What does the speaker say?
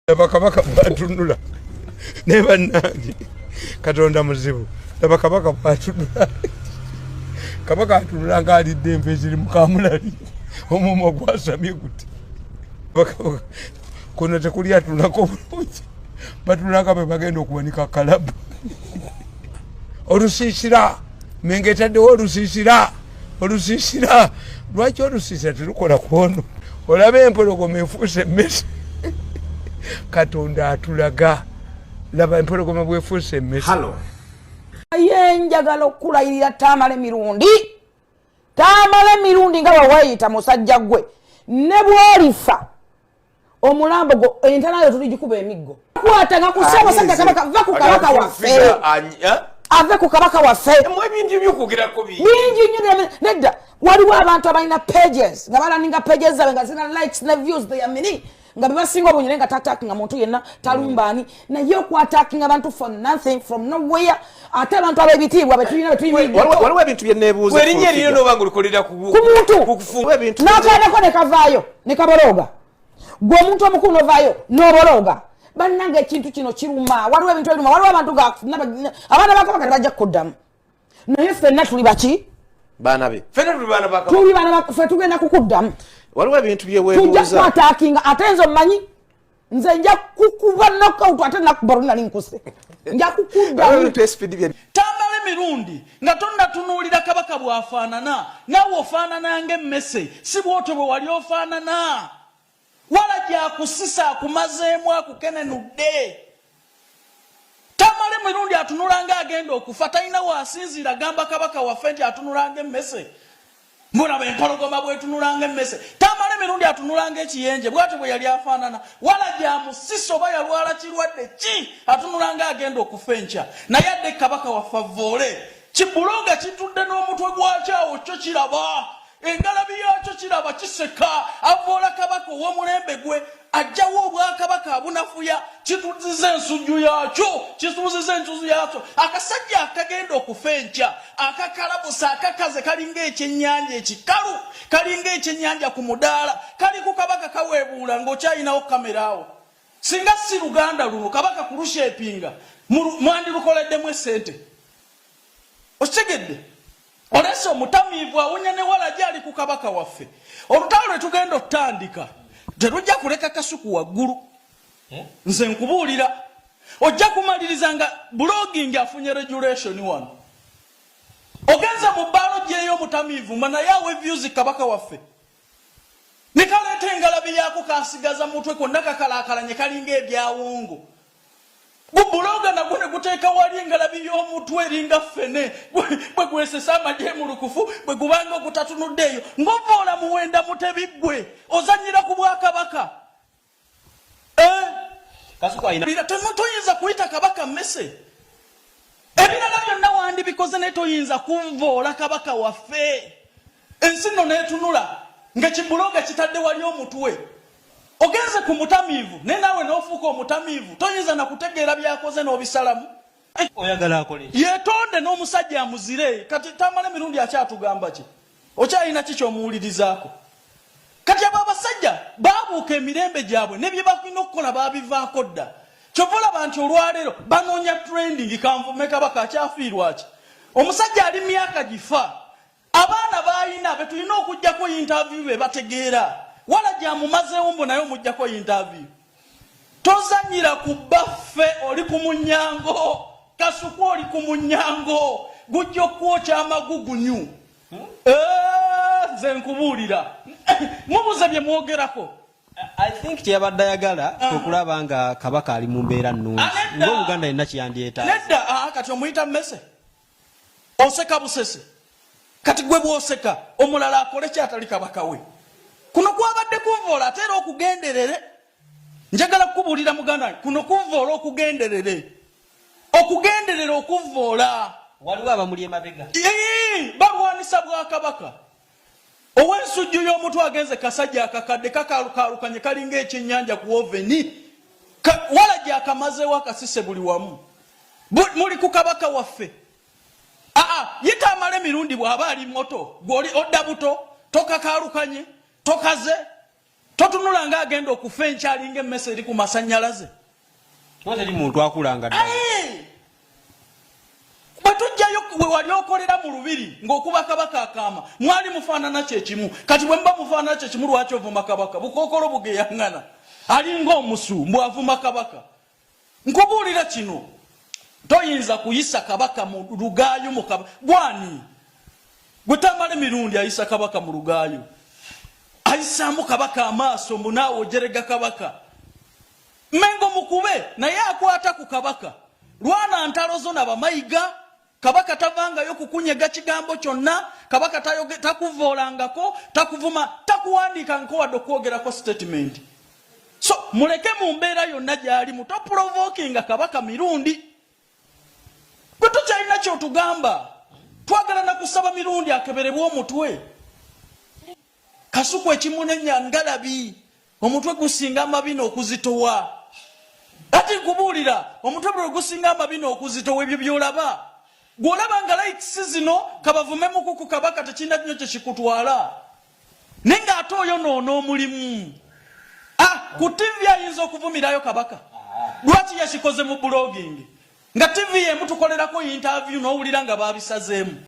Kabaka batunula neba nangi katonda muzibu Kabaka batunula Kabaka atunula ngali dembe ziri mukamulali omumo gwasamye kuti kono tekuli atunako bulungi batulanga be bagenda okuwanika kalabu olusisira mengetaddewo olusisira lwaki olusisira terukola kwono olabe empologoma efuuse emmese katonda atulaga laba empologoma bwefuuse emmese. Halo yenjagala okulayirira Tamale Mirundi nga bawayita musajja gwe ne bwolifa omulambo go entanayo tuligikuba emiggo kwataga kusaba sajja Kabaka va ku Kabaka waffe ave ku Kabaka waffe mwe bintu by'okugira ko bingi nnyo nedda waliwo abantu abalina pages nga balaninga pages zabe nga zina likes na views they amini nga bebasinga obunyere nga attacking muntu yenna talumbani naye okwattacking abantu for nothing from nowhere ate abantu abebitiibwa betulina waliwo ebintu byenneebuuza erinnya eriyo n'oba ng'olikolera ku muntu kukufunga ebintu n'akaanako ne kavaayo ne kabologa gwe omuntu omukulu novaayo n'obologa bannanga ekintu kino kiruma waliwo ebintu ebiruma waliwo abantu abaana ba Kabaka tebajja kukuddamu naye ffenna tuli baki baana be tuli baana ffe tugenda kukuddamu waliwo ebintu byeweebuuza tujja kwataakinga ate nze omanyi nze nja kukuba knockout ate nakuba luli nali nkuse nja kukuddamu Tamale Mirundi nga tonnatunuulira Kabaka bw'afaanana naawe ofaanana ng'emmese si bw'otyo bwe wali ofaanana wala gyakusisa akumazeemu akukenenudde. Tamale Mirundi atunula ng'agenda okufa talina waasinziira agamba Kabaka waffe nti atunula ng'emmese mbulaba empologoma bw'etunula ng'emmese. Tamale Mirundi atunula ng'ekiyenje bw'atyo bwe yali afaanana wala gyamusisa oba yalwala kirwadde ki atunula ng'agenda okufa enkya naye adde Kabaka waffe avvoole kibuloga kitudde n'omutwe gwakyawo kyo kiraba engalabi yakyo kiraba kiseka avoola Kabaka ow'omulembe gwe ajjawo obwakabaka abunafuya kituziza ensujju yakyo kituziza entuzu yakyo akasajja akagenda okufa enkya akakalabusa akakaze kalinga ekyennyanja ekikalu kalinga ekyennyanja ku mudaala kali ku Kabaka kaweebuula ng'okyayinawo kamera awo singa si Luganda luno Kabaka kulusheepinga mwandirukoleddemu esente okitegedde olese omutamiivu awunya ne wala gyali ku Kabaka waffe olutalo lwe tugenda okutandika terujja kuleka kasuku waggulu nze nkubuulira ojja kumaliriza nga blogging afunye regulation wano ogenza mu bbaalo gy'ey'omutamiivu naye awe views Kabaka waffe ne kaleeta engalabi yaako kasigaza mutwe konna kakalaakalanye kalinga ebyawongo gubuloga nagwo ne guteeka wali engalabi y'omutwe eringa ffene bwe gwesesa amagye mu lukufu bwe gubanga ogutatunuddeeyo ng'ovoola muwenda mutebiggwe ozanyira ku Bwakabaka toyinza kuyita Kabaka mmese ebirala byonna wandibikoze naye toyinza kunvoola Kabaka waffe ensi nno neetunula nga kibuloga kitadde wali omutwe ogenze ku mutamiivu naye naawe n'ofuuka omutamiivu toyinza na kutegeera byakoze n'obisalamu oyagala akole yeetonde n'omusajja amuzire kati Tamale Mirundi akyatugamba ki okyalina ki kyomuwulirizaako kati abo abasajja baabuuka emirembe gyabwe ne bye bakulina okukola baabivaako dda kyova olaba nti olwaleero banoonya trending kanvume Kabaka akyafiirwa ki omusajja ali myaka gifa abaana baayina be tulina okugjako interview be bategeera wala gyamumazeewo mbu naye omuggyako interview tozanyira ku baffe oli ku munyango kasuku oli ku munyango gujja okwokya amagugunyu nze nkubuulira mubuze bye mwogerako I think kyeyabadde ayagala okulaba nga Kabaka ali mu mbeera nnungi ng'Oluganda yenna kiyandyeetaaga nedda kati omuyita mmese oseka busese kati gwe bwoseka omulala akole kyatali Kabaka we kuno kwabadde kunvoola ate era okugenderere njagala kukubuulira muganda kuno kunvoola okugenderere okuvoola waliwo abamuli emabega balwanisa Bwakabaka ow'ensujju y'omutwe agenze kasajja akakadde kakalukaalukanye kalinga ekyennyanja ku oveni wala gyakamazeewo akasise buli wamu muli ku Kabaka waffe ye Tamale Mirundi bw'aba ali moto gw'oli odda buto tokakaalukanye tokaze totunula nga agenda okufa enkyalinga emmese eri ku masannyalaze teri muntu akulanga ddala bwe tujjayo we wali okolera mu lubiri ng'okuba kabaka akaama mwali mufaanana kyekimu kati bwe muba mufaanana kyekimu lwaki ovuma kabaka bukookolo bugeyaŋŋana alinga omusu mbwavuma kabaka nkubuulira kino toyinza kuyisa kabaka mu lugaayo mu kabaka bwani gwe Tamale Mirundi ayisa kabaka mu lugaayo ayisaamu kabaka amaaso munaawe ojerega kabaka mengo mukube naye akwata ku kabaka lwana ntalo zo nabamayiga kabaka tavangayo kukunyega kigambo kyonna kabaka takuvoolangako takuvuma takuwandiika nkowadde okwogerako statement so muleke mu mbeera yonna gyali mutoprovokinga kabaka Mirundi gwe tukyalina kyotugamba twagala nakusaba Mirundi akeberebwe omutwe kasuku ekimunenya ngalabi omutwe gusinga amabino okuzitowa ati nkubuulira omutwe bwe gusinga amabino okuzitowa ebyo byolaba gwolaba nga likes zino kabavume mukuku kabaka tekirina nnyo kyekikutwala naye ng'ate oyo noono omulimu ku TV ayinza okuvumirayo kabaka lwaki yakikoze mu blogging nga TV emu tukolerako interview n'owulira nga babisazeemu